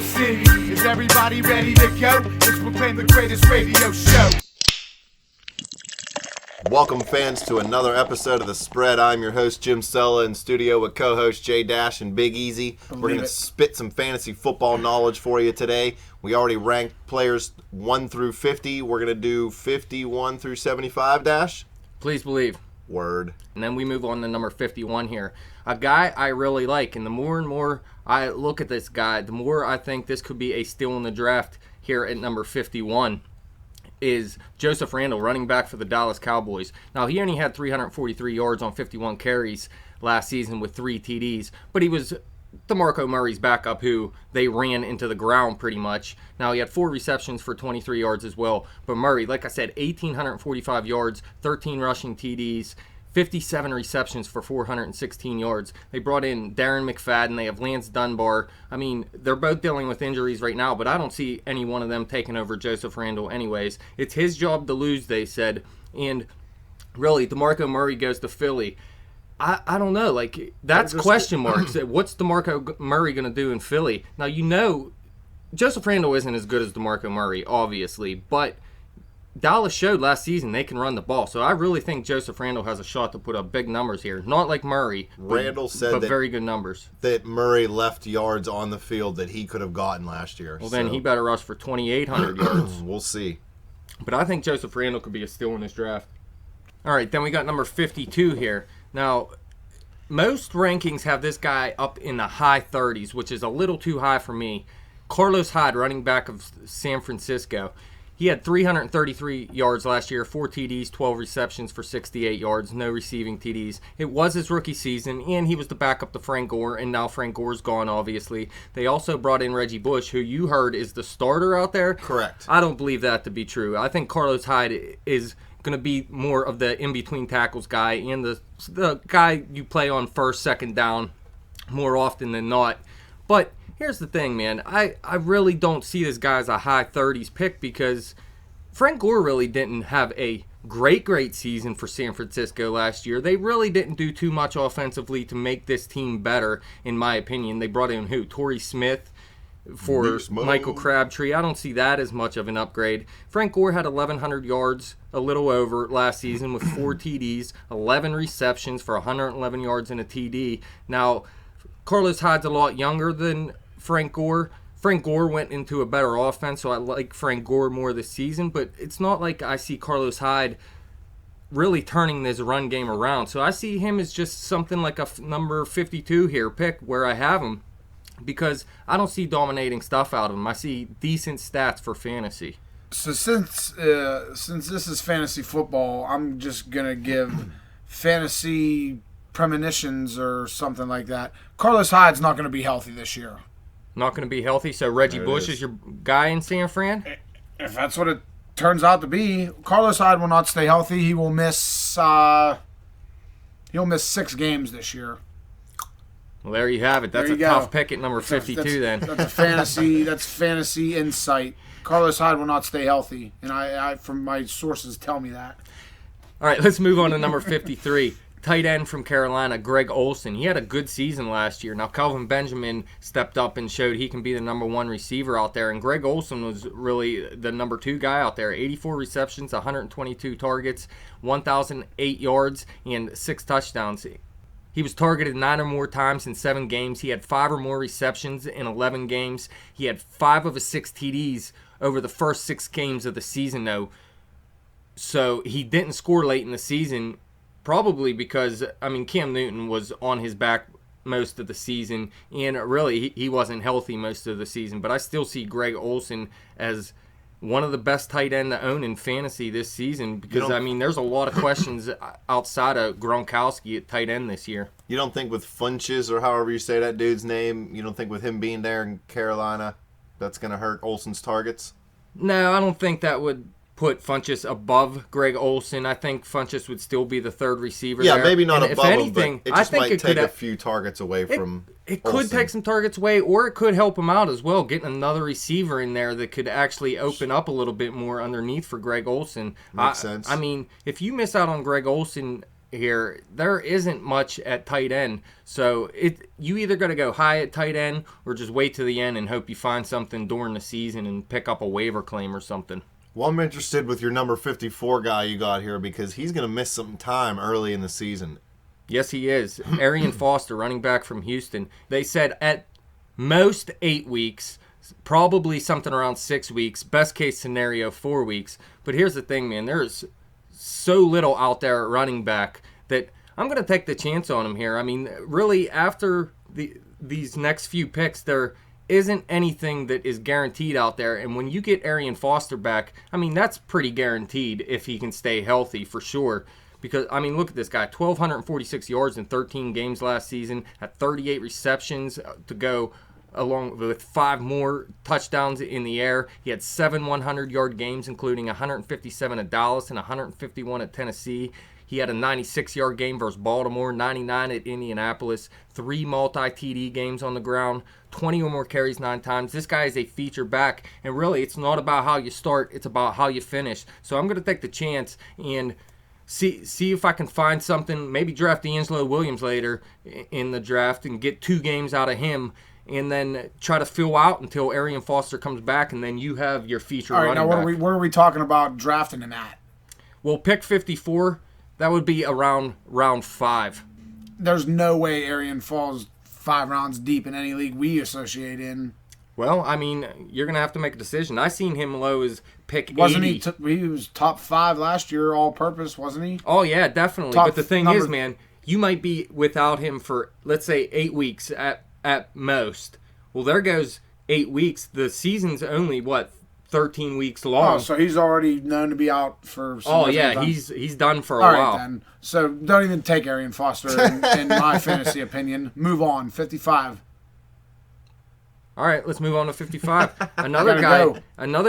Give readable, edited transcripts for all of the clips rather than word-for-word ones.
Steel City. Is everybody ready to go? Let's proclaim the greatest radio show. Welcome, fans, to another episode of The Spread. I'm your host, Jim Sella, in studio with co-host Jay Dash and Big Easy. We're going to spit some fantasy football knowledge for you today. We already ranked players 1 through 50. We're going to do 51 through 75, Dash. Please believe. Word. And then we move on to number 51 here. A guy I really like, and the more and more I look at this guy, the more I think this could be a steal in the draft here at number 51. Is Joseph Randle, running back for the Dallas Cowboys. Now, he only had 343 yards on 51 carries last season with 3 TDs, but he was DeMarco Murray's backup, who they ran into the ground pretty much. Now, he had 4 receptions for 23 yards as well, but Murray, like I said, 1,845 yards, 13 rushing TDs, 57 receptions for 416 yards. They brought in Darren McFadden. They have Lance Dunbar. I mean, they're both dealing with injuries right now, but I don't see any one of them taking over Joseph Randle anyways. It's his job to lose, they said. And really, DeMarco Murray goes to Philly. I don't know. Like, that's question marks. What's DeMarco Murray going to do in Philly? Now, you know, Joseph Randle isn't as good as DeMarco Murray, obviously, but Dallas showed last season they can run the ball, so I really think Joseph Randle has a shot to put up big numbers here. Not like Murray, Randle said but that, very good numbers. That Murray left yards on the field that he could have gotten last year. Well, then he better rush for 2,800 yards. We'll see. But I think Joseph Randle could be a steal in this draft. All right, then we got number 52 here. Now, most rankings have this guy up in the high 30s, which is a little too high for me. Carlos Hyde, running back of San Francisco. He had 333 yards last year, 4 TDs, 12 receptions for 68 yards, no receiving TDs. It was his rookie season, and he was the backup to Frank Gore, and now Frank Gore's gone, obviously. They also brought in Reggie Bush, who you heard is the starter out there. Correct. I don't believe that to be true. I think Carlos Hyde is going to be more of the in-between tackles guy and the guy you play on first, second down more often than not. But here's the thing, man. I really don't see this guy as a high 30s pick because Frank Gore really didn't have a great season for San Francisco last year. They really didn't do too much offensively to make this team better, in my opinion. They brought in who? Turi Smith for Michael Crabtree. I don't see that as much of an upgrade. Frank Gore had 1,100 yards, a little over, last season with 4 TDs, 11 receptions for 111 yards and a TD. Now, Carlos Hyde's a lot younger than Frank Gore. Frank Gore went into a better offense, so I like Frank Gore more this season, but it's not like I see Carlos Hyde really turning this run game around. So I see him as just something like a number 52 here pick where I have him because I don't see dominating stuff out of him. I see decent stats for fantasy. So since this is fantasy football, I'm just going to give fantasy premonitions or something like that. Carlos Hyde's not going to be healthy this year. Not going to be healthy, so Reggie Bush is your guy in San Fran? If that's what it turns out to be, Carlos Hyde will not stay healthy. He will miss. He'll miss 6 games this year. Well, there you have it. That's a tough pick at number 52. That's a fantasy. That's fantasy insight. Carlos Hyde will not stay healthy, and I from my sources tell me that. All right, let's move on to number 53. Tight end from Carolina, Greg Olsen. He had a good season last year. Now, Kelvin Benjamin stepped up and showed he can be the number 1 receiver out there, and Greg Olsen was really the number 2 guy out there. 84 receptions, 122 targets, 1,008 yards, and 6 touchdowns. He was targeted 9 or more times in 7 games. He had 5 or more receptions in 11 games. He had 5 of his 6 TDs over the first 6 games of the season, though. So he didn't score late in the season, probably because, Cam Newton was on his back most of the season, and really he wasn't healthy most of the season. But I still see Greg Olsen as one of the best tight end to own in fantasy this season because, there's a lot of questions outside of Gronkowski at tight end this year. You don't think with Funches, or however you say that dude's name, you don't think with him being there in Carolina, that's going to hurt Olsen's targets? No, I don't think that would put Funches above Greg Olsen. I think Funches would still be the 3rd receiver there. Yeah, maybe not and above anything, him, but it just might take a few targets away from It could Olsen. take some targets away, or it could help him out as well, getting another receiver in there that could actually open up a little bit more underneath for Greg Olsen. Makes sense. If you miss out on Greg Olsen here, there isn't much at tight end. So you either got to go high at tight end or just wait to the end and hope you find something during the season and pick up a waiver claim or something. Well, I'm interested with your number 54 guy you got here because he's going to miss some time early in the season. Yes, he is. Arian Foster, running back from Houston. They said at most 8 weeks, probably something around 6 weeks. Best case scenario, 4 weeks. But here's the thing, man. There's so little out there at running back that I'm going to take the chance on him here. I mean, really, after these next few picks, there isn't anything that is guaranteed out there. And when you get Arian Foster back, I mean, that's pretty guaranteed if he can stay healthy for sure. Because, I mean, look at this guy, 1,246 yards in 13 games last season, had 38 receptions to go along with 5 more touchdowns in the air. He had 7 100-yard games, including 157 at Dallas and 151 at Tennessee. He had a 96-yard game versus Baltimore, 99 at Indianapolis, 3 multi-TD games on the ground, 20 or more carries 9 times. This guy is a feature back, and really it's not about how you start, it's about how you finish. So I'm going to take the chance and see if I can find something, maybe draft D'Angelo Williams later in the draft and get 2 games out of him, and then try to fill out until Arian Foster comes back, and then you have your feature running back. All right, now where are we talking about drafting him at? Well, pick 54, that would be around round 5. There's no way Arian falls 5 rounds deep in any league we associate in. Well, I mean, you're going to have to make a decision. I seen him low as pick 80. Wasn't he? He was top 5 last year, all-purpose, wasn't he? Oh, yeah, definitely. But the thing is, man, you might be without him for, let's say, 8 weeks at most. Well, there goes 8 weeks. The season's only, 13 weeks long. Oh, so he's already known to be out for some time. He's done for a while. All right, then. So don't even take Arian Foster in my fantasy opinion. Move on. 55. All right, let's move on to 55. Another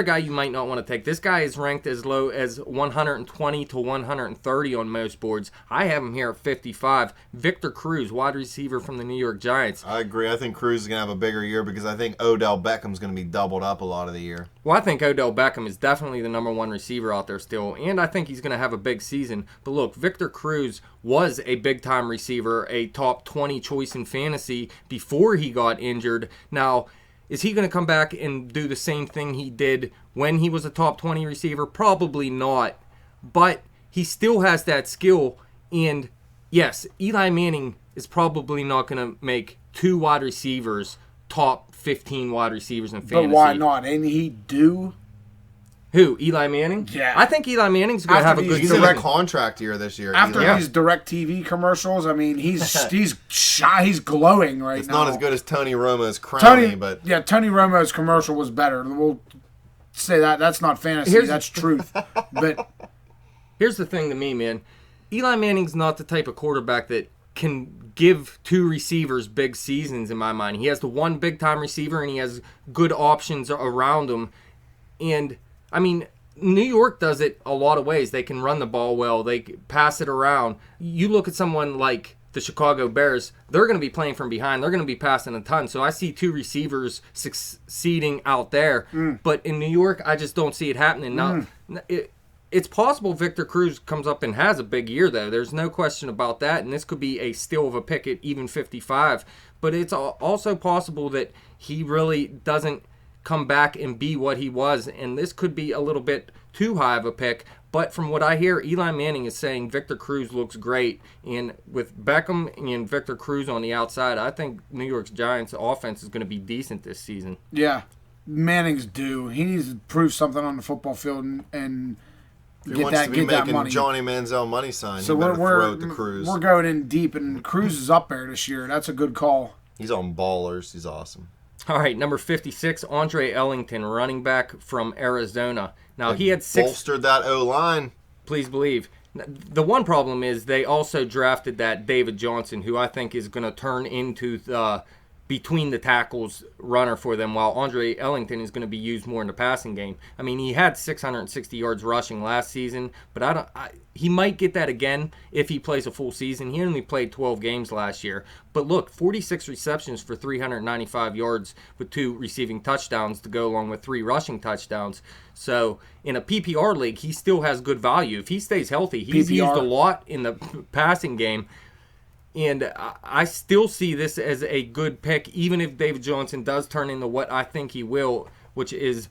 guy you might not want to take. This guy is ranked as low as 120 to 130 on most boards. I have him here at 55. Victor Cruz, wide receiver from the New York Giants. I agree. I think Cruz is going to have a bigger year because I think Odell Beckham's going to be doubled up a lot of the year. Well, I think Odell Beckham is definitely the number 1 receiver out there still, and I think he's going to have a big season. But look, Victor Cruz was a big-time receiver, a top 20 choice in fantasy before he got injured. Now, is he going to come back and do the same thing he did when he was a top 20 receiver? Probably not. But he still has that skill. And yes, Eli Manning is probably not going to make 2 wide receivers top 15 wide receivers in fantasy. But why not? Ain't he due? Who, Eli Manning? Yeah. I think Eli Manning's going to have a good He's season. in a contract year this year. After Eli. these direct TV commercials, I mean, he's shy, he's glowing right now. It's not as good as Tony Romo's crowning, but yeah, Tony Romo's commercial was better. We'll say that's not fantasy, that's truth. But here's the thing to me, man. Eli Manning's not the type of quarterback that can give 2 receivers big seasons in my mind. He has the one big-time receiver, and he has good options around him. And I mean, New York does it a lot of ways. They can run the ball well. They pass it around. You look at someone like the Chicago Bears, they're going to be playing from behind. They're going to be passing a ton. So I see 2 receivers succeeding out there. But in New York, I just don't see it happening. Now, it's possible Victor Cruz comes up and has a big year, though. There's no question about that. And this could be a steal of a pick at even 55. But it's also possible that he really doesn't come back and be what he was, and this could be a little bit too high of a pick. But from what I hear, Eli Manning is saying Victor Cruz looks great, and with Beckham and Victor Cruz on the outside, I think New York's Giants offense is going to be decent this season. Yeah, Manning's due. He needs to prove something on the football field and he wants to be making Johnny Manziel money sign. So we're throw it to Cruz. We're going in deep, and Cruz is up there this year. That's a good call. He's on Ballers. He's awesome. All right, number 56, Andre Ellington, running back from Arizona. Now, he had 6... Bolstered that O-line. Please believe. The one problem is they also drafted that David Johnson, who I think is going to turn into the between the tackles runner for them, while Andre Ellington is going to be used more in the passing game. I mean, he had 660 yards rushing last season, but he might get that again if he plays a full season. He only played 12 games last year. But look, 46 receptions for 395 yards with 2 receiving touchdowns to go along with 3 rushing touchdowns. So in a PPR league, he still has good value. If he stays healthy, he's used a lot in the passing game. And I still see this as a good pick, even if David Johnson does turn into what I think he will, which is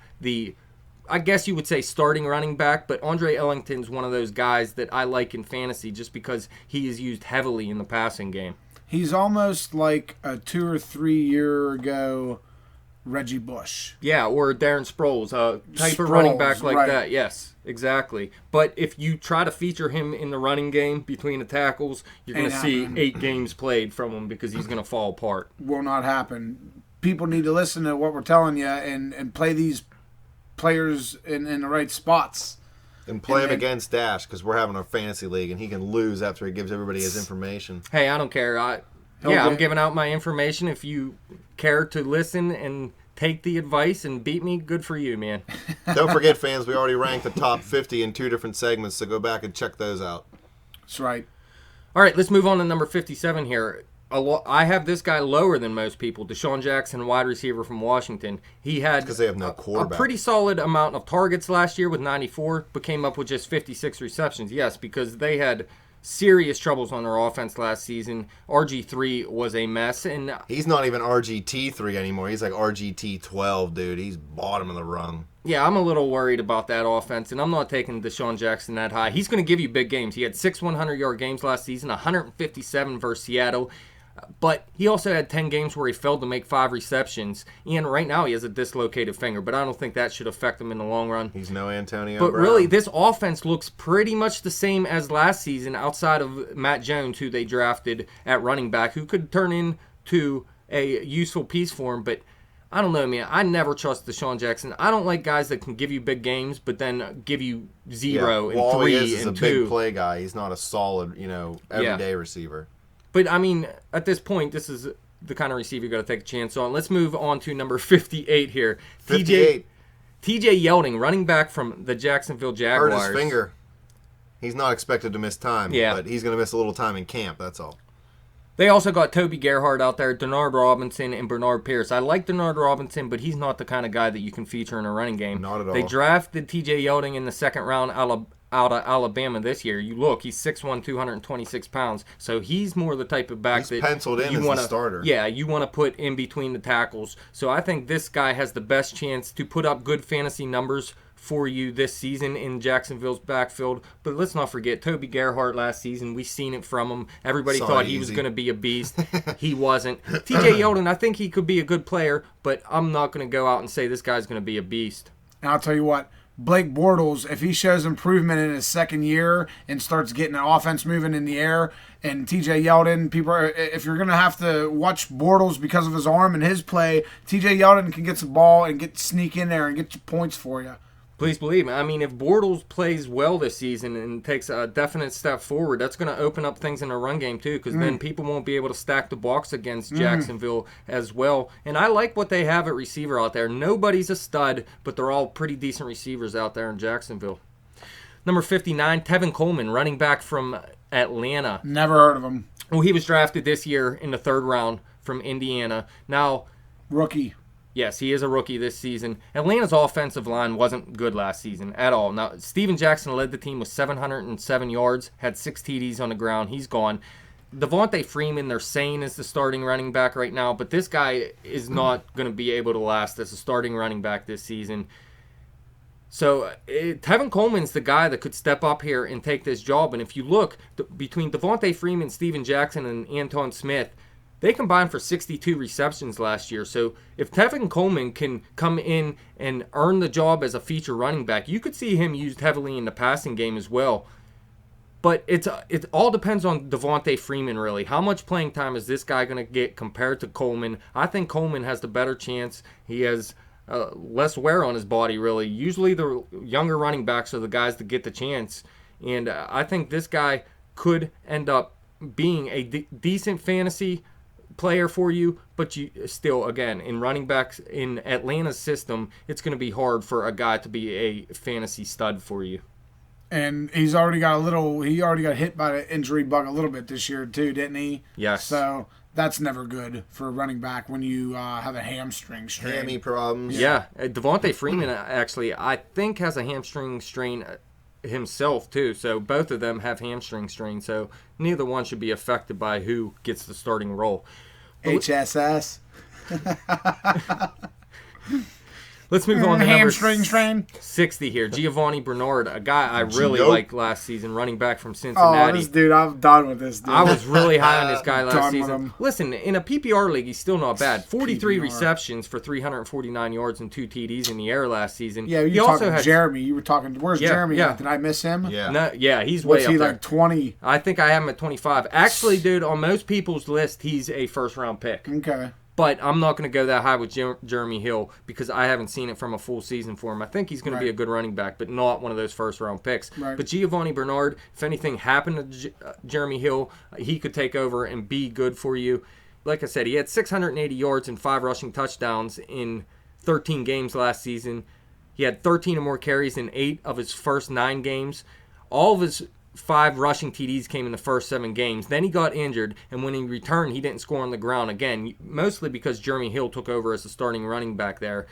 I guess you would say starting running back. But Andre Ellington's one of those guys that I like in fantasy just because he is used heavily in the passing game. He's almost like a 2 or 3 year ago Reggie Bush. Yeah, or Darren Sproles, type of running back like that. Yes, exactly. But if you try to feature him in the running game between the tackles, you're going to see 8 games played from him because he's going to fall apart. Will not happen. People need to listen to what we're telling you and play these players in the right spots. And play him against Dash because we're having our fantasy league and he can lose after he gives everybody his information. Hey, I don't care. I'm giving out my information. If you care to listen and take the advice and beat me, good for you, man. Don't forget, fans, we already ranked the top 50 in 2 different segments, so go back and check those out. That's right. All right, let's move on to number 57 here. I have this guy lower than most people, Deshaun Jackson, wide receiver from Washington. He had because they have no quarterback. A pretty solid amount of targets last year with 94, but came up with just 56 receptions. Yes, because they had serious troubles on their offense last season. RG3 was a mess. And he's not even RGT3 anymore. He's like RGT12, dude. He's bottom of the rung. Yeah, I'm a little worried about that offense, and I'm not taking Deshaun Jackson that high. He's going to give you big games. He had 6 100-yard games last season, 157 versus Seattle. But he also had 10 games where he failed to make 5 receptions. And right now he has a dislocated finger, but I don't think that should affect him in the long run. He's no Antonio But Brown. Really, this offense looks pretty much the same as last season outside of Matt Jones, who they drafted at running back, who could turn into a useful piece for him. But I don't know, man. I never trust Deshaun Jackson. I don't like guys that can give you big games, but then give you 0 and 3 all he is and a 2. big play guy. He's not a solid, everyday receiver. But, I mean, at this point, this is the kind of receiver you got to take a chance on. Let's move on to number 58 here. 58. TJ Yeldon, running back from the Jacksonville Jaguars. Hurt his finger. He's not expected to miss time, but he's going to miss a little time in camp, that's all. They also got Toby Gerhart out there, Denard Robinson, and Bernard Pierce. I like Denard Robinson, but he's not the kind of guy that you can feature in a running game. Not at all. They drafted TJ Yeldon in the second round out of Alabama this year. You look, he's 6'1", 226 pounds. So he's more the type of back he's that penciled in you as wanna, the starter. Yeah, you want to put in between the tackles. So I think this guy has the best chance to put up good fantasy numbers for you this season in Jacksonville's backfield. But let's not forget, Toby Gerhart last season, we seen it from him. Everybody thought he was going to be a beast. He wasn't. TJ Yeldon, I think he could be a good player, but I'm not going to go out and say this guy's going to be a beast. And I'll tell you what, Blake Bortles, if he shows improvement in his second year and starts getting an offense moving in the air, and TJ Yeldon, if you're going to have to watch Bortles because of his arm and his play, TJ Yeldon can get some ball and sneak in there and get your points for you. Please believe me. I mean, if Bortles plays well this season and takes a definite step forward, that's going to open up things in the run game too, because then people won't be able to stack the box against Jacksonville as well. And I like what they have at receiver out there. Nobody's a stud, but they're all pretty decent receivers out there in Jacksonville. Number 59, Tevin Coleman, running back from Atlanta. Never heard of him. Well, he was drafted this year in the 3rd round from Indiana. Now, rookie. Yes, he is a rookie this season. Atlanta's offensive line wasn't good last season at all. Now, Steven Jackson led the team with 707 yards, had 6 TDs on the ground. He's gone. Devontae Freeman, they're saying, is the starting running back right now, but this guy is not going to be able to last as a starting running back this season. So Tevin Coleman's the guy that could step up here and take this job. And if you look, between Devontae Freeman, Steven Jackson, and Anton Smith, they combined for 62 receptions last year. So if Tevin Coleman can come in and earn the job as a feature running back, you could see him used heavily in the passing game as well. But it all depends on Devontae Freeman, really. How much playing time is this guy going to get compared to Coleman? I think Coleman has the better chance. He has less wear on his body, really. Usually the younger running backs are the guys that get the chance. And I think this guy could end up being a decent fantasy player for you, but you still, again, in running backs in Atlanta's system, it's going to be hard for a guy to be a fantasy stud for you. And he already got hit by the injury bug a little bit this year too, didn't he? Yes. So that's never good for a running back when you have a hamstring strain. Hammy problems. Yeah, Devontae Freeman actually, I think, has a hamstring strain himself too. So both of them have hamstring strains. So neither one should be affected by who gets the starting role. HSS. Let's move on to hamstring strain. 60 here. Giovanni Bernard, a guy I really Gio. liked last season, running back from Cincinnati. Oh, this dude, I'm done with this dude. I was really high on this guy last Done with season. him. Listen, in a PPR league, he's still not bad. 43 PPR. receptions for 349 yards and 2 TDs in the air last season. Yeah, you also talking Jeremy. You were talking. Where's Jeremy? yeah. Did I miss him? Yeah. No, yeah, he's Was way he up there. like 20? I think I have him at 25. Actually, dude, on most people's list, he's a first-round pick. Okay. But I'm not going to go that high with Jeremy Hill because I haven't seen it from a full season for him. I think he's going to be a good running back, but not one of those first-round picks. Right. But Giovanni Bernard, if anything happened to Jeremy Hill, he could take over and be good for you. Like I said, he had 680 yards and 5 rushing touchdowns in 13 games last season. He had 13 or more carries in 8 of his first 9 games. All of his 5 rushing TDs came in the first 7 games. Then he got injured, and when he returned, he didn't score on the ground again, mostly because Jeremy Hill took over as the starting running back there.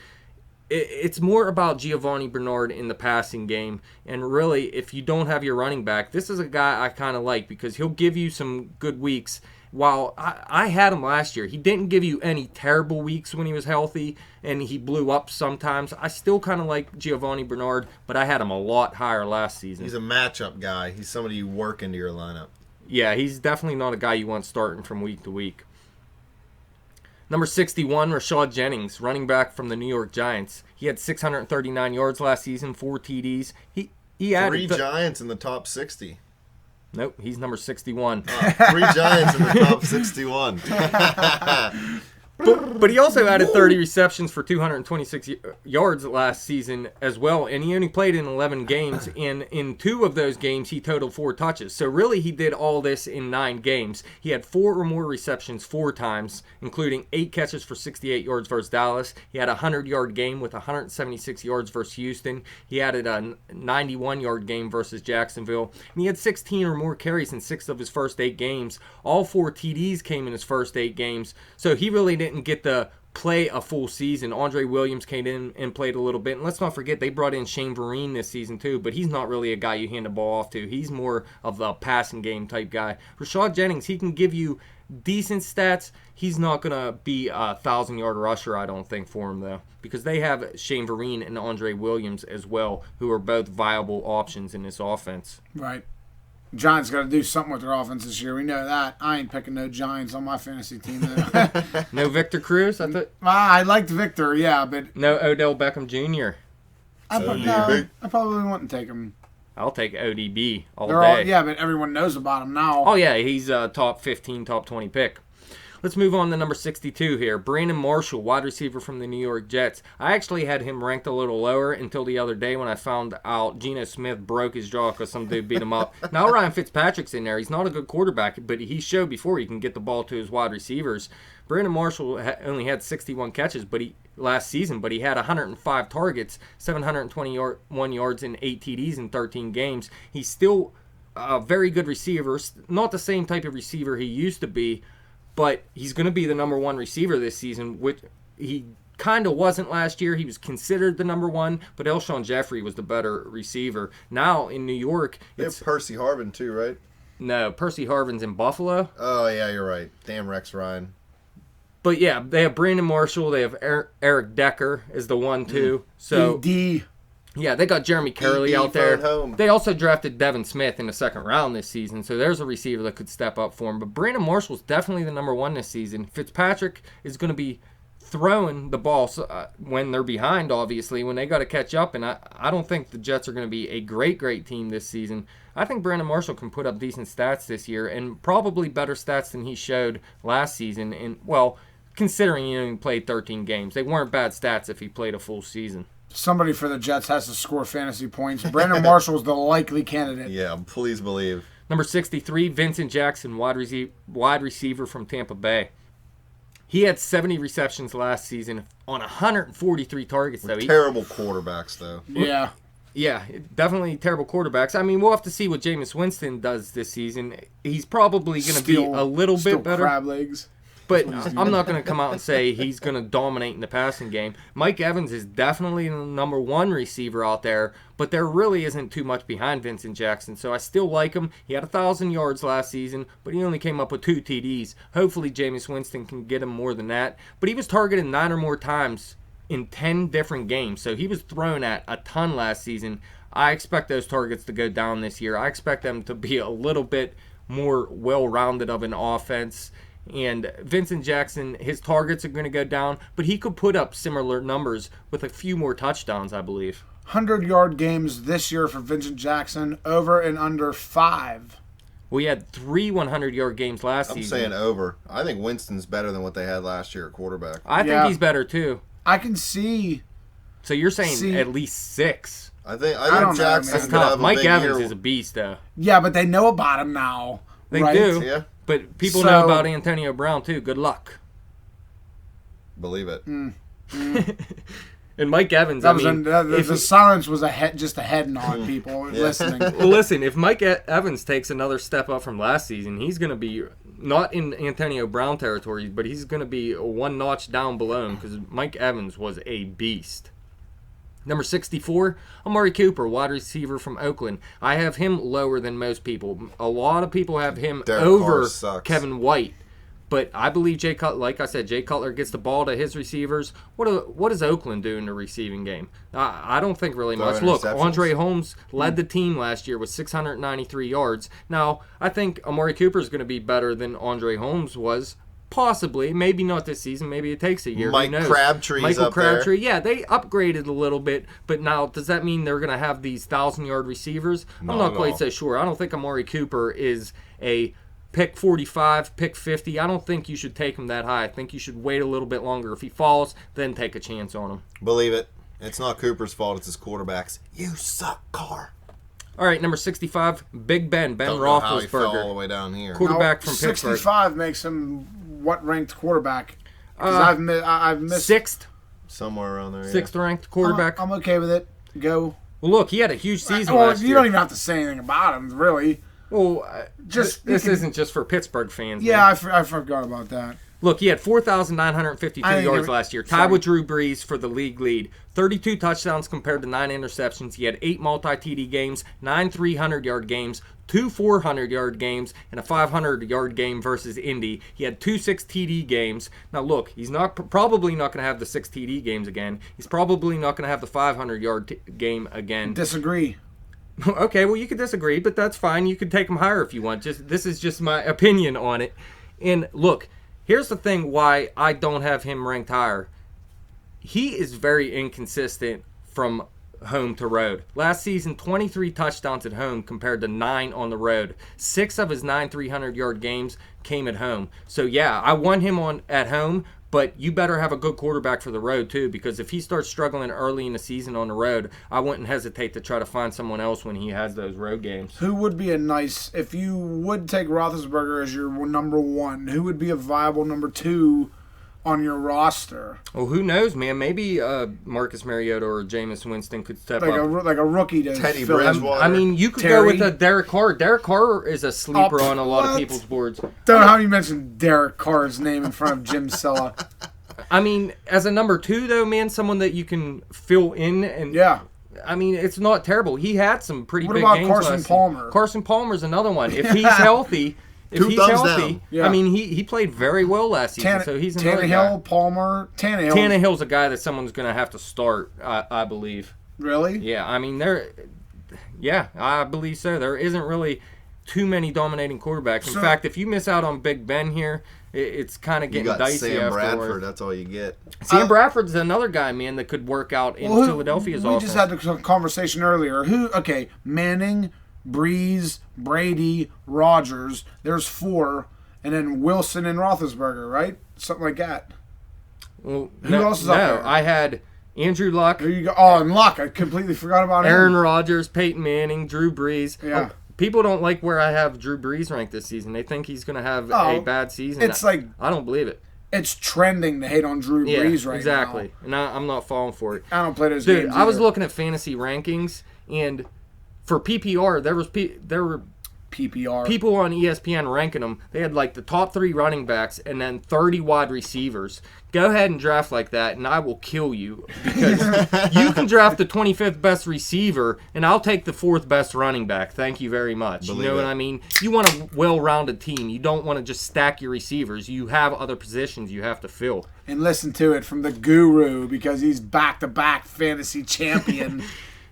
It's more about Giovanni Bernard in the passing game, and really, if you don't have your running back, this is a guy I kind of like because he'll give you some good weeks. While I had him last year, he didn't give you any terrible weeks when he was healthy, and he blew up sometimes. I still kind of like Giovanni Bernard, but I had him a lot higher last season. He's a matchup guy. He's somebody you work into your lineup. Yeah, he's definitely not a guy you want starting from week to week. Number 61, Rashad Jennings, running back from the New York Giants. He had 639 yards last season, 4 TDs. He added 3 Giants in the top 60. Nope, he's number 61. 3 Giants in the top 61. But he also added 30 receptions for 226 yards last season as well, and he only played in 11 games, and in 2 of those games he totaled 4 touches. So really he did all this in 9 games. He had 4 or more receptions 4 times, including 8 catches for 68 yards versus Dallas. He had a 100-yard game with 176 yards versus Houston. He added a 91-yard game versus Jacksonville, and he had 16 or more carries in 6 of his first 8 games. All 4 TDs came in his first 8 games, so he really didn't get to play a full season. Andre Williams came in and played a little bit. And let's not forget, they brought in Shane Vereen this season too, but he's not really a guy you hand the ball off to. He's more of a passing game type guy. Rashad Jennings, he can give you decent stats. He's not going to be a 1,000-yard rusher, I don't think, for him, though, because they have Shane Vereen and Andre Williams as well, who are both viable options in this offense. Right. Giants got to do something with their offense this year. We know that. I ain't picking no Giants on my fantasy team. No Victor Cruz? I thought. I liked Victor, yeah, but No Odell Beckham Jr. I probably wouldn't take him. I'll take ODB all They're day. yeah, but everyone knows about him now. Oh, yeah, he's a top 15, top 20 pick. Let's move on to number 62 here. Brandon Marshall, wide receiver from the New York Jets. I actually had him ranked a little lower until the other day when I found out Geno Smith broke his jaw because some dude beat him up. Now Ryan Fitzpatrick's in there. He's not a good quarterback, but he showed before he can get the ball to his wide receivers. Brandon Marshall only had 61 catches last season, but he had 105 targets, 721 yards, and 8 TDs in 13 games. He's still a very good receiver, not the same type of receiver he used to be, but he's going to be the number 1 receiver this season, which he kind of wasn't last year. He was considered the number 1, but Elshon Jeffrey was the better receiver. Now in New York, They have Percy Harvin too, right? No, Percy Harvin's in Buffalo. Oh, yeah, you're right. Damn Rex Ryan. But yeah, they have Brandon Marshall. They have Eric Decker is the 1-2. So D. yeah, they got Jeremy Curley ED out there. phone home. They also drafted Devin Smith in the 2nd round this season, so there's a receiver that could step up for him. But Brandon Marshall's definitely the number 1 this season. Fitzpatrick is going to be throwing the ball when they're behind, obviously, when they got to catch up. And I don't think the Jets are going to be a great team this season. I think Brandon Marshall can put up decent stats this year, and probably better stats than he showed last season. And, well, considering he only played 13 games, they weren't bad stats if he played a full season. Somebody for the Jets has to score fantasy points. Brandon Marshall is the likely candidate. Yeah, please believe. Number 63, Vincent Jackson, wide receiver from Tampa Bay. He had 70 receptions last season on 143 targets, though. Terrible quarterbacks, though. Yeah. Yeah, definitely terrible quarterbacks. I mean, we'll have to see what Jameis Winston does this season. He's probably going to be a little bit better. Crab legs. But I'm not going to come out and say he's going to dominate in the passing game. Mike Evans is definitely the number one receiver out there, but there really isn't too much behind Vincent Jackson. So I still like him. He had 1,000 yards last season, but he only came up with 2 TDs. Hopefully Jameis Winston can get him more than that. But he was targeted 9 or more times in 10 different games. So he was thrown at a ton last season. I expect those targets to go down this year. I expect them to be a little bit more well-rounded of an offense. And Vincent Jackson, his targets are going to go down, but he could put up similar numbers with a few more touchdowns, I believe. 100-yard games this year for Vincent Jackson, over and under 5. We had 3 100-yard games last season. I'm saying over. I think Winston's better than what they had last year at quarterback. I think he's better, too. I can see. So you're saying at least 6. I think don't know, Jackson's man. going to have a Mike big Evans year. is a beast, though. Yeah, but they know about him now. They right? do. Yeah. But people know about Antonio Brown, too. Good luck. Believe it. And Mike Evans, the silence was just a head nod, people listening. Well, listen, if Mike Evans takes another step up from last season, he's going to be not in Antonio Brown territory, but he's going to be one notch down below him because Mike Evans was a beast. Number 64, Amari Cooper, wide receiver from Oakland. I have him lower than most people. A lot of people have him over Kevin White. But I believe Jay Cutler, like I said, Jay Cutler gets the ball to his receivers. What does Oakland do in the receiving game? I don't think really much. Look, Andre Holmes led the team last year with 693 yards. Now, I think Amari Cooper is going to be better than Andre Holmes was. Possibly. Maybe not this season. Maybe it takes a year. Michael Crabtree, yeah, they upgraded a little bit. But now, does that mean they're going to have these 1,000-yard receivers? I'm not quite so sure. I don't think Amari Cooper is a pick 45, pick 50. I don't think you should take him that high. I think you should wait a little bit longer. If he falls, then take a chance on him. Believe it. It's not Cooper's fault. It's his quarterbaacks. You suck, Carr. All right, number 65, Big Ben Don't know how he fell all the Roethlisberger. way down here. Quarterback from Pittsburgh. 65 makes him what ranked quarterback? Because I've missed 6th. Somewhere around there, 6th ranked quarterback. I'm okay with it. Go. Well, look, he had a huge season last year. You don't even have to say anything about him, really. Well, this isn't just for Pittsburgh fans. Yeah, man. I forgot about that. Look, he had 4,952 yards last year, tied with Drew Brees for the league lead. 32 touchdowns compared to 9 interceptions. He had 8 multi-TD games, 9 300-yard games, 2 400-yard games, and a 500-yard game versus Indy. He had 2 6-TD games. Now, look, he's probably not going to have the 6 TD games again. He's probably not going to have the 500-yard game again. Disagree. Okay, well, you could disagree, but that's fine. You could take him higher if you want. This is just my opinion on it. And look, here's the thing why I don't have him ranked higher. He is very inconsistent from home to road. Last season, 23 touchdowns at home compared to 9 on the road. 6 of his 9 300-yard games came at home. So, yeah, I want him at home, but you better have a good quarterback for the road, too, because if he starts struggling early in the season on the road, I wouldn't hesitate to try to find someone else when he has those road games. Who would be if you would take Roethlisberger as your number 1, who would be a viable number 2 on your roster? Well, who knows, man? Maybe Marcus Mariota or Jameis Winston could step up. Like a rookie to Teddy fill in. Bridgewater. I mean, you could go with a Derek Carr. Derek Carr is a sleeper on a lot of people's boards. Don't know how you mentioned Derek Carr's name in front of Jim Sella. I mean, as a number 2, though, man, someone that you can fill in. And Yeah. I mean, it's not terrible. He had some pretty big about games Carson last Palmer? season. Carson Palmer's another one. If he's healthy... If he's healthy, Yeah. I mean, he played very well last season, so he's another guy. Tannehill's a guy that someone's going to have to start, I believe. Really? Yeah, I mean, I believe so. There isn't really too many dominating quarterbacks. In fact, if you miss out on Big Ben here, it's kind of getting dicey Sam afterward. Bradford, that's all you get. Sam Bradford's another guy, man, that could work out in Philadelphia's offense. We just had the conversation earlier. Manning, Breeze, Brady, Rodgers. There's 4, and then Wilson and Roethlisberger, right? Something like that. Well, Who else is up there? I had Andrew Luck. There you go. Oh, and Luck. I completely forgot about Aaron him. Rodgers, Peyton Manning, Drew Brees. Yeah. People don't like where I have Drew Brees ranked this season. They think he's going to have a bad season. It's like I don't believe it. it's trending to hate on Drew Brees right exactly. now. And I'm not falling for it. I don't play those Dude, games I was either. looking at fantasy rankings, and for PPR, there were PPR. people on ESPN ranking them. They had like the top 3 running backs and then 30 wide receivers. Go ahead and draft like that, and I will kill you because you can draft the 25th best receiver, and I'll take the 4th best running back. Thank you very much. Believe you know it. what I mean? You want a well-rounded team. You don't want to just stack your receivers. You have other positions you have to fill. And listen to it from the guru, because he's back-to-back fantasy champion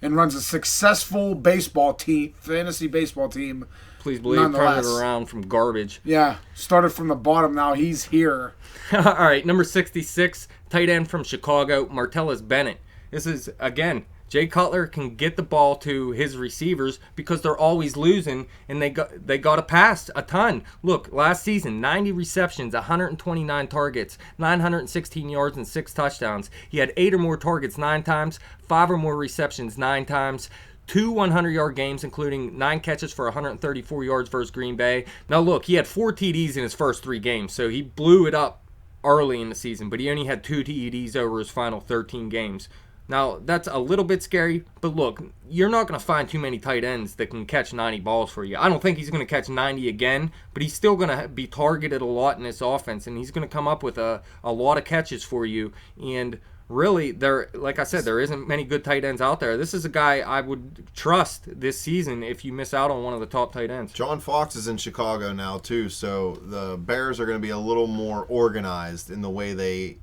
and runs a successful fantasy baseball team. Please believe, turn it Nonetheless. around from garbage. Yeah, started from the bottom. Now he's here. All right, number 66, tight end from Chicago, Martellus Bennett. This is, again, Jay Cutler can get the ball to his receivers because they're always losing, and they got to pass a ton. Look, last season, 90 receptions, 129 targets, 916 yards, and 6 touchdowns. He had 8 or more targets 9 times, 5 or more receptions 9 times, 2 100-yard games, including 9 catches for 134 yards versus Green Bay. Now, look, he had 4 TDs in his first 3 games, so he blew it up early in the season, but he only had 2 TDs over his final 13 games. Now, that's a little bit scary, but look, you're not going to find too many tight ends that can catch 90 balls for you. I don't think he's going to catch 90 again, but he's still going to be targeted a lot in this offense, and he's going to come up with a lot of catches for you. And really, like I said, there isn't many good tight ends out there. This is a guy I would trust this season if you miss out on one of the top tight ends. John Fox is in Chicago now too, so the Bears are going to be a little more organized in the way they,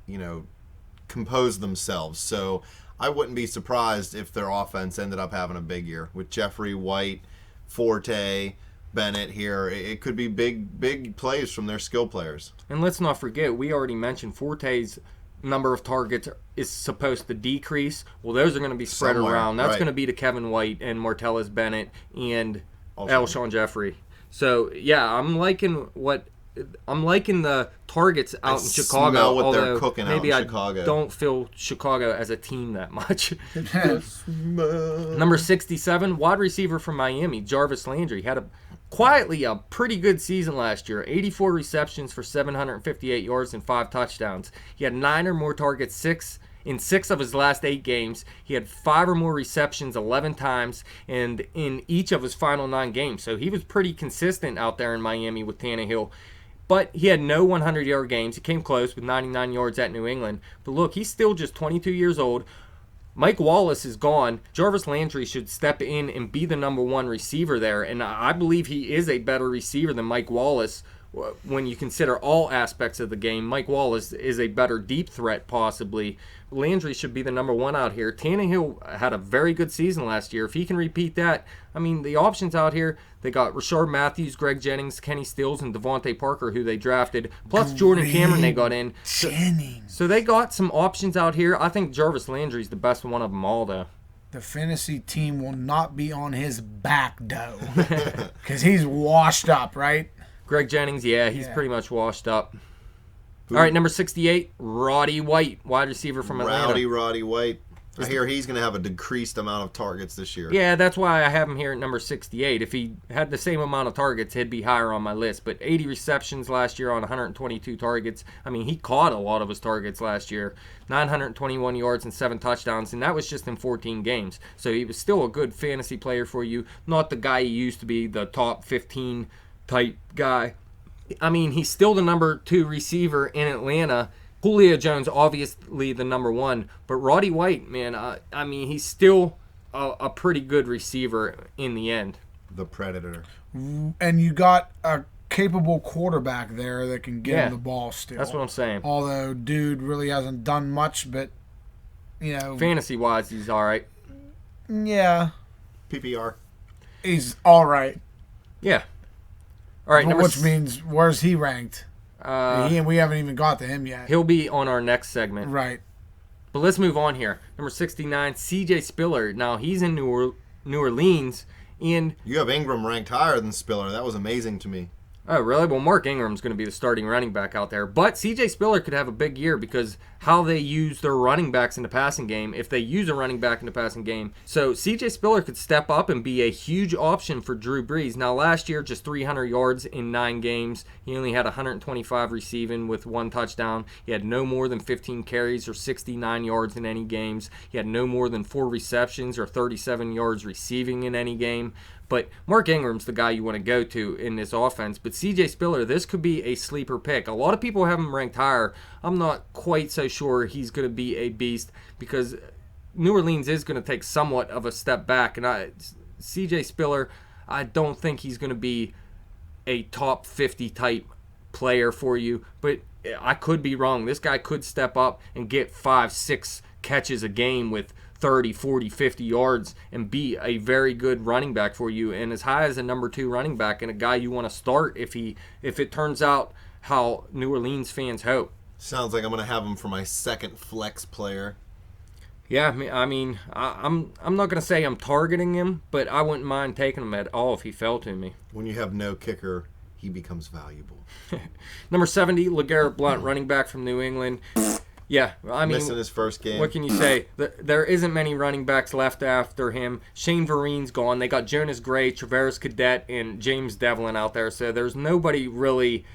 compose themselves. So I wouldn't be surprised if their offense ended up having a big year with Jeffrey, White, Forte, Bennett here. It could be big plays from their skill players. And let's not forget, we already mentioned Forte's number of targets is supposed to decrease. Well, those are going to be spread Somewhere, around. That's right. going to be to Kevin White and Martellus Bennett and Alshon. Alshon Jeffrey. So, yeah, I'm liking the targets out in Chicago. Smell what they're although cooking out maybe in Chicago. I don't feel Chicago as a team that much. Number 67, wide receiver from Miami, Jarvis Landry, had quietly a pretty good season last year. 84 receptions for 758 yards and 5 touchdowns. He had 9 or more targets in 6 of his last 8 games. He had 5 or more receptions 11 times and in each of his final 9 games. So he was pretty consistent out there in Miami with Tannehill. But he had no 100-yard games. He came close with 99 yards at New England. But look, he's still just 22 years old. Mike Wallace is gone. Jarvis Landry should step in and be the number 1 receiver there. And I believe he is a better receiver than Mike Wallace when you consider all aspects of the game. Mike Wallace is a better deep threat possibly. Landry should be the number 1 out here. Tannehill had a very good season last year. If he can repeat that, I mean, the options out here, they got Rashard Matthews, Greg Jennings, Kenny Stills, and Devontae Parker, who they drafted, plus Jordan Cameron they got in. So they got some options out here. I think Jarvis Landry's the best one of them all, though. The fantasy team will not be on his back, though, because he's washed up, right? Greg Jennings, he's pretty much washed up. All right, number 68, Roddy White, wide receiver from Atlanta. Roddy White. I hear he's going to have a decreased amount of targets this year. Yeah, that's why I have him here at number 68. If he had the same amount of targets, he'd be higher on my list. But 80 receptions last year on 122 targets. I mean, he caught a lot of his targets last year. 921 yards and 7 touchdowns, and that was just in 14 games. So he was still a good fantasy player for you. Not the guy he used to be, the top 15 type guy. I mean, he's still the number 2 receiver in Atlanta. Julio Jones, obviously the number 1. But Roddy White, man, I mean, he's still a pretty good receiver in the end. The Predator. And you got a capable quarterback there that can get him the ball still. That's what I'm saying. Although, dude really hasn't done much, but, fantasy-wise, he's all right. Yeah. PPR. He's all right. Yeah. All right, which means, where's he ranked? We haven't even got to him yet. He'll be on our next segment. Right. But let's move on here. Number 69, C.J. Spiller. Now, he's in New Orleans. And you have Ingram ranked higher than Spiller. That was amazing to me. Oh, really? Well, Mark Ingram's going to be the starting running back out there. But C.J. Spiller could have a big year because how they use their running backs in the passing game, if they use a running back in the passing game. So C.J. Spiller could step up and be a huge option for Drew Brees. Now, last year, just 300 yards in 9 games. He only had 125 receiving with 1 touchdown. He had no more than 15 carries or 69 yards in any games. He had no more than 4 receptions or 37 yards receiving in any game. But Mark Ingram's the guy you want to go to in this offense. But C.J. Spiller, this could be a sleeper pick. A lot of people have him ranked higher. I'm not quite so sure he's going to be a beast because New Orleans is going to take somewhat of a step back. And C.J. Spiller, I don't think he's going to be a top 50 type player for you. But I could be wrong. This guy could step up and get 5-6 catches a game with 30, 40, 50 yards and be a very good running back for you, and as high as a number 2 running back and a guy you want to start if it turns out how New Orleans fans hope. Sounds like I'm going to have him for my second flex player. Yeah, I mean, I'm not going to say I'm targeting him, but I wouldn't mind taking him at all if he fell to me. When you have no kicker, he becomes valuable. Number 70, LeGarrette Blount, running back from New England. Yeah, I mean, missing his first game. What can you say? There isn't many running backs left after him. Shane Vereen's gone. They got Jonas Gray, Travaris Cadet, and James Devlin out there. So there's nobody really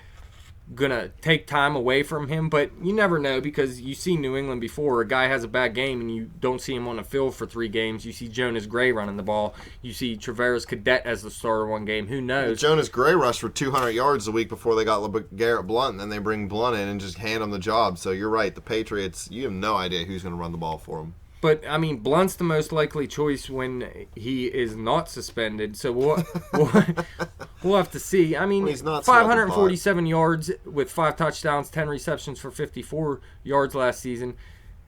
going to take time away from him. But you never know because you see New England before. A guy has a bad game and you don't see him on the field for 3 games. You see Jonas Gray running the ball. You see Travaris Cadet as the starter one game. Who knows? Jonas Gray rushed for 200 yards the week before they got LeGarrette Blount, and then they bring Blount in and just hand him the job. So you're right. The Patriots, you have no idea who's going to run the ball for them. But, I mean, Blunt's the most likely choice when he is not suspended. So we'll have to see. I mean, 547 yards with 5 touchdowns, 10 receptions for 54 yards last season.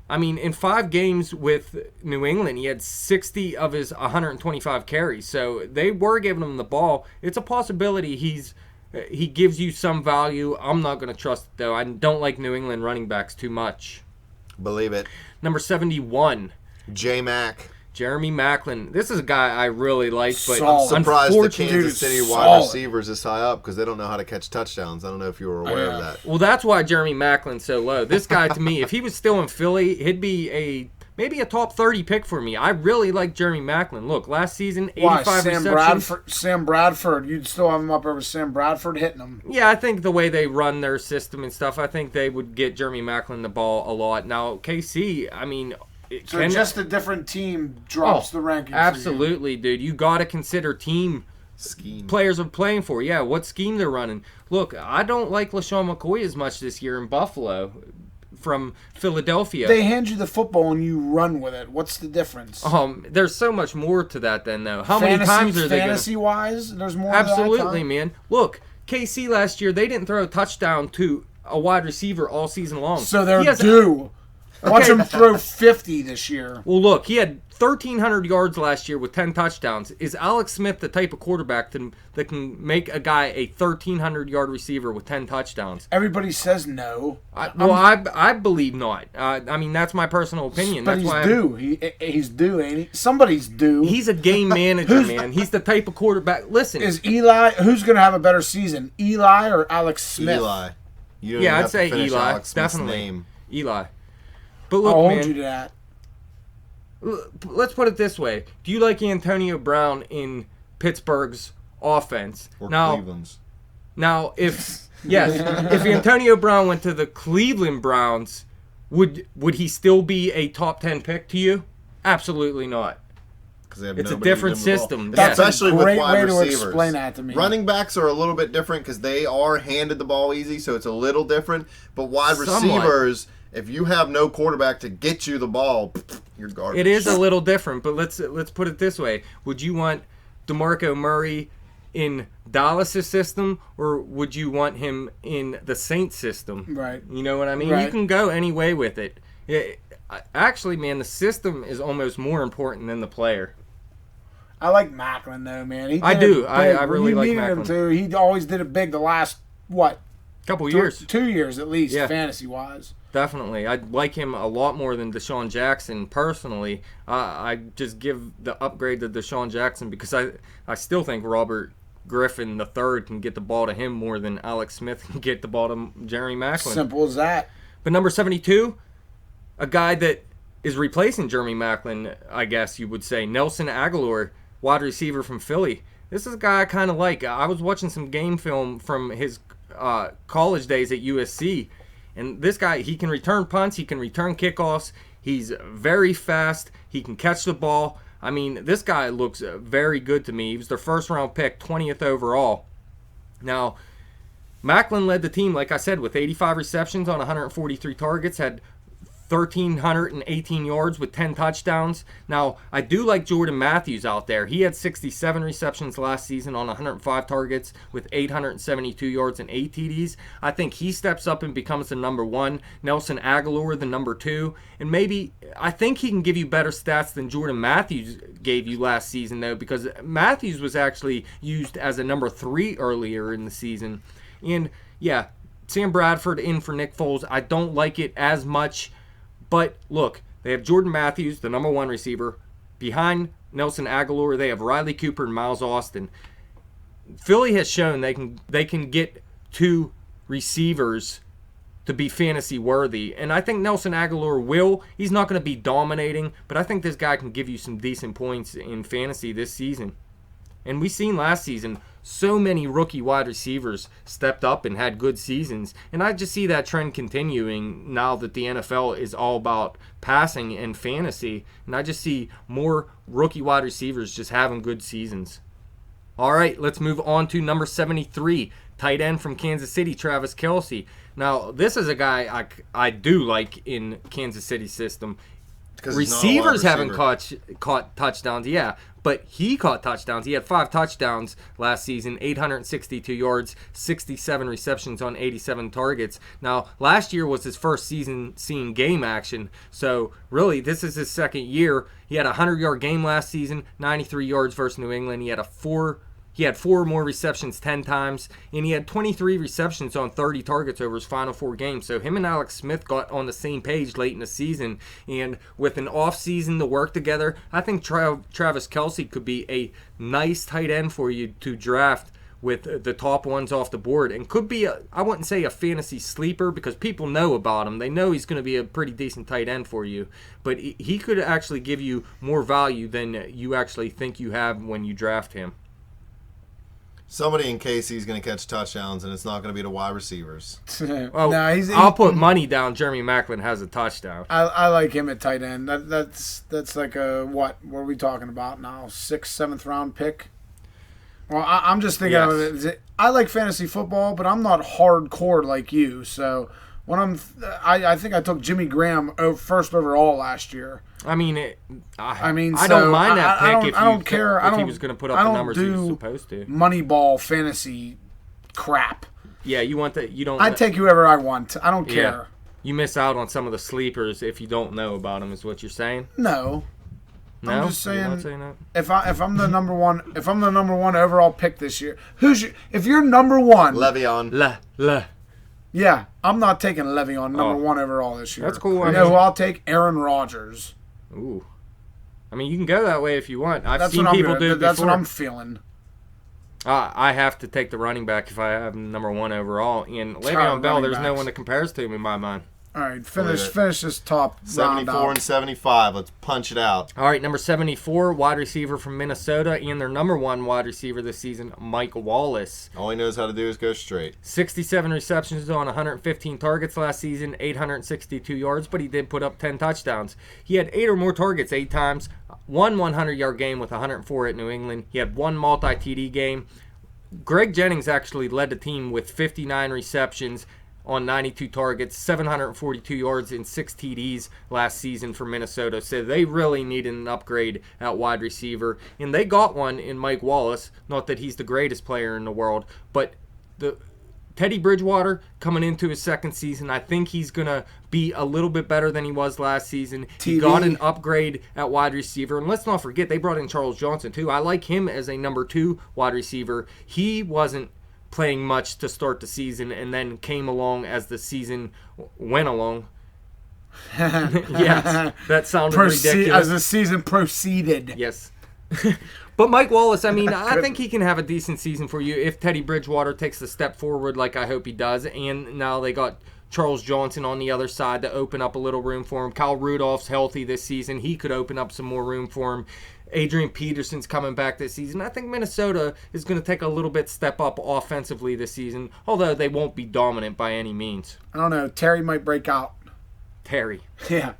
I mean, in 5 games with New England, he had 60 of his 125 carries. So they were giving him the ball. It's a possibility he gives you some value. I'm not going to trust it, though. I don't like New England running backs too much. Believe it. Number 71. J-Mac. Jeremy Maclin. This is a guy I really like, but I'm surprised the Kansas City wide receivers is high up because they don't know how to catch touchdowns. I don't know if you were aware of that. Well, that's why Jeremy Maclin's so low. This guy, to me, if he was still in Philly, he'd be maybe a top 30 pick for me. I really like Jeremy Maclin. Look, last season, 85 receptions. Sam Bradford, you'd still have him up over Sam Bradford hitting him. Yeah, I think the way they run their system and stuff, I think they would get Jeremy Maclin the ball a lot. Now, KC, I mean... So just a different team drops the rankings. Absolutely, dude. You got to consider team scheme players are playing for. Yeah, what scheme they're running. Look, I don't like LaShawn McCoy as much this year in Buffalo from Philadelphia. They hand you the football and you run with it. What's the difference? There's so much more to that than though. How many times are they fantasy-wise? There's more. Absolutely, man. Look, KC last year they didn't throw a touchdown to a wide receiver all season long. So they're due. Watch him throw 50 this year. Well, look, he had 1,300 yards last year with 10 touchdowns. Is Alex Smith the type of quarterback that can make a guy a 1,300-yard receiver with 10 touchdowns? Everybody says no. I believe not. I mean, that's my personal opinion. But that's he's due. He's due, ain't he? Somebody's due. He's a game manager, man. He's the type of quarterback. Listen. Is Eli, who's going to have a better season, Eli or Alex Smith? Eli. Yeah, I'd say Eli. Definitely. Eli. But look, I'll man, hold you to that. Let's put it this way. Do you like Antonio Brown in Pittsburgh's offense? Or Cleveland's? Now, if Antonio Brown went to the Cleveland Browns, would he still be a top 10 pick to you? Absolutely not. It's a different system. That's especially a great with wide way receivers. to explain that to me. Running backs are a little bit different because they are handed the ball easy, so it's a little different. But wide receivers, if you have no quarterback to get you the ball, you're garbage. It is a little different, but let's put it this way. Would you want DeMarco Murray in Dallas' system, or would you want him in the Saints system? Right. You know what I mean? Right. You can go any way with it. Actually, man, the system is almost more important than the player. I like Maclin, though, man. I do. I really like Maclin. Him too. He always did it big the last, couple years. 2 years at least, fantasy-wise. Definitely. I like him a lot more than Deshaun Jackson personally. I just give the upgrade to Deshaun Jackson because I still think Robert Griffin III can get the ball to him more than Alex Smith can get the ball to Jeremy Maclin. Simple as that. But number 72, a guy that is replacing Jeremy Maclin, I guess you would say, Nelson Aguilar, wide receiver from Philly. This is a guy I kind of like. I was watching some game film from his college days at USC, and this guy, he can return punts, he can return kickoffs, he's very fast, he can catch the ball. I mean, this guy looks very good to me. He was their first-round pick, 20th overall. Now, Maclin led the team, like I said, with 85 receptions on 143 targets, had 1,318 yards with 10 touchdowns. Now, I do like Jordan Matthews out there. He had 67 receptions last season on 105 targets with 872 yards and 8 TDs. I think he steps up and becomes the number one. Nelson Aguilar, the number two. And maybe, I think he can give you better stats than Jordan Matthews gave you last season, though, because Matthews was actually used as a number 3 earlier in the season. And, yeah, Sam Bradford in for Nick Foles. I don't like it as much. But look, they have Jordan Matthews, the number 1 receiver. Behind Nelson Aguilar, they have Riley Cooper and Miles Austin. Philly has shown they can get 2 receivers to be fantasy worthy. And I think Nelson Aguilar will. He's not going to be dominating, but I think this guy can give you some decent points in fantasy this season. And we seen last season, so many rookie wide receivers stepped up and had good seasons. And I just see that trend continuing now that the NFL is all about passing and fantasy. And I just see more rookie wide receivers just having good seasons. All right, let's move on to number 73, tight end from Kansas City, Travis Kelce. Now, this is a guy I do like in Kansas City system. Receivers haven't caught touchdowns, yeah, but he caught touchdowns. He had 5 touchdowns last season, 862 yards, 67 receptions on 87 targets. Now, last year was his first season seeing game action, so really this is his second year. He had a 100-yard game last season, 93 yards versus New England. He had 4 more receptions 10 times, and he had 23 receptions on 30 targets over his final 4 games. So him and Alex Smith got on the same page late in the season, and with an off-season to work together, I think Travis Kelce could be a nice tight end for you to draft with the top ones off the board, and could be, I wouldn't say a fantasy sleeper because people know about him. They know he's going to be a pretty decent tight end for you, but he could actually give you more value than you actually think you have when you draft him. Somebody in KC is going to catch touchdowns, and it's not going to be the wide receivers. Well, I'll put money down Jeremy Maclin has a touchdown. I like him at tight end. That's like a, what are we talking about now? 6th, 7th round pick? Well, I'm just thinking of it. I like fantasy football, but I'm not hardcore like you. So when I think I took Jimmy Graham first overall last year. I mean, I so don't mind that pick I don't care. If he was going to put up the numbers he was supposed to. Moneyball fantasy crap. Yeah, you want that? You don't. I take whoever I want. I don't care. You miss out on some of the sleepers if you don't know about them. Is what you're saying? No. No? I'm just saying, You're not saying that? if I'm the number one overall pick this year, if you're number one, Le'Veon. Yeah, I'm not taking Le'Veon number 1 overall this year. That's cool. You know who I'll take? Aaron Rodgers. Ooh. I mean, you can go that way if you want. I've That's seen people do it That's before. what I'm feeling. I have to take the running back if I have number 1 overall. And Le'Veon Bell, there's no one that compares to him in my mind. All right, finish this top 74 and 75. Let's punch it out. All right, number 74, wide receiver from Minnesota, and their number 1 wide receiver this season, Mike Wallace. All he knows how to do is go straight. 67 receptions on 115 targets last season, 862 yards, but he did put up 10 touchdowns. He had 8 or more targets 8 times, 1 100-yard game with 104 at New England. He had 1 multi-TD game. Greg Jennings actually led the team with 59 receptions on 92 targets, 742 yards, and 6 TDs last season for Minnesota. So they really needed an upgrade at wide receiver. And they got one in Mike Wallace. Not that he's the greatest player in the world, but the Teddy Bridgewater coming into his second season, I think he's going to be a little bit better than he was last season. He got an upgrade at wide receiver. And let's not forget, they brought in Charles Johnson, too. I like him as a number 2 wide receiver. He wasn't playing much to start the season and then came along as the season went along. Yes, that sounded ridiculous. As the season proceeded. Yes. But Mike Wallace, I mean, I think he can have a decent season for you if Teddy Bridgewater takes a step forward like I hope he does. And now they got Charles Johnson on the other side to open up a little room for him. Kyle Rudolph's healthy this season. He could open up some more room for him. Adrian Peterson's coming back this season. I think Minnesota is going to take a little bit step up offensively this season, although they won't be dominant by any means. I don't know. Terry might break out. Terry. Yeah.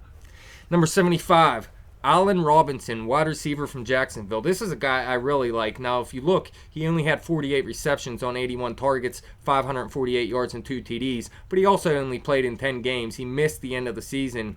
Number 75, Allen Robinson, wide receiver from Jacksonville. This is a guy I really like. Now, if you look, he only had 48 receptions on 81 targets, 548 yards, and 2 TDs, but he also only played in 10 games. He missed the end of the season.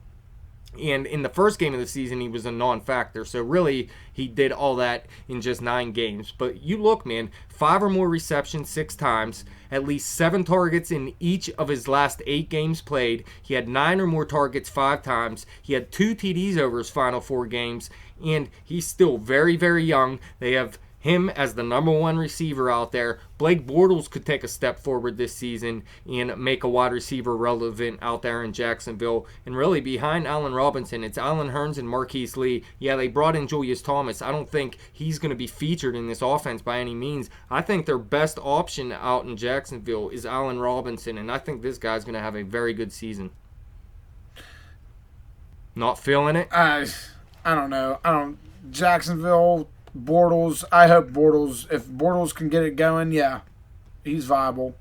And in the first game of the season, he was a non-factor. So really, he did all that in just 9 games. But you look, man, 5 or more receptions 6 times, at least 7 targets in each of his last 8 games played. He had 9 or more targets 5 times. He had 2 TDs over his final 4 games. And he's still very, very young. They have him as the number 1 receiver out there. Blake Bortles could take a step forward this season and make a wide receiver relevant out there in Jacksonville. And really behind Allen Robinson, it's Allen Hurns and Marquise Lee. Yeah, they brought in Julius Thomas. I don't think he's going to be featured in this offense by any means. I think their best option out in Jacksonville is Allen Robinson, and I think this guy's going to have a very good season. Not feeling it? I don't know. Jacksonville, Bortles. I hope Bortles. If Bortles can get it going, yeah, he's viable.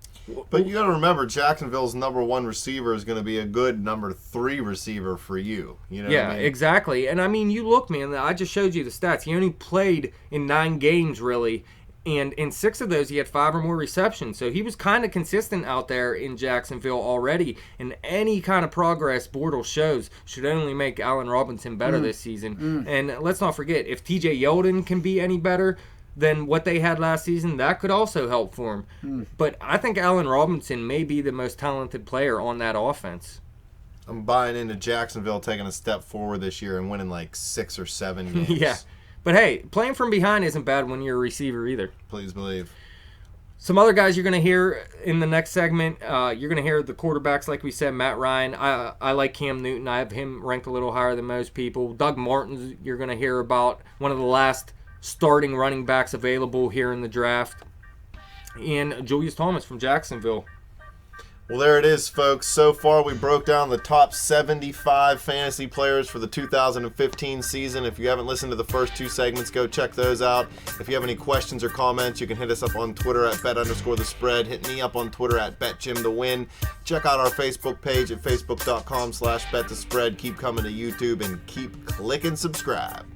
But you got to remember, Jacksonville's number 1 receiver is going to be a good number 3 receiver for you. You know? Yeah, what I mean? exactly. And I mean, you look, man. I just showed you the stats. He only played in 9 games, really. And in 6 of those, he had 5 or more receptions. So he was kind of consistent out there in Jacksonville already. And any kind of progress Bortles shows should only make Allen Robinson better this season. And let's not forget, if TJ Yeldon can be any better than what they had last season, that could also help for him. But I think Allen Robinson may be the most talented player on that offense. I'm buying into Jacksonville taking a step forward this year and winning like 6 or 7 games. Yeah. But hey, playing from behind isn't bad when you're a receiver either. Please believe. Some other guys you're going to hear in the next segment, you're going to hear the quarterbacks, like we said, Matt Ryan. I like Cam Newton. I have him ranked a little higher than most people. Doug Martin, you're going to hear about, one of the last starting running backs available here in the draft. And Julius Thomas from Jacksonville. Well, there it is, folks. So far, we broke down the top 75 fantasy players for the 2015 season. If you haven't listened to the first 2 segments, go check those out. If you have any questions or comments, you can hit us up on Twitter at bet_the_spread. Hit me up on Twitter at betjimthewin. Check out our Facebook page at facebook.com/betthespread. Keep coming to YouTube and keep clicking subscribe.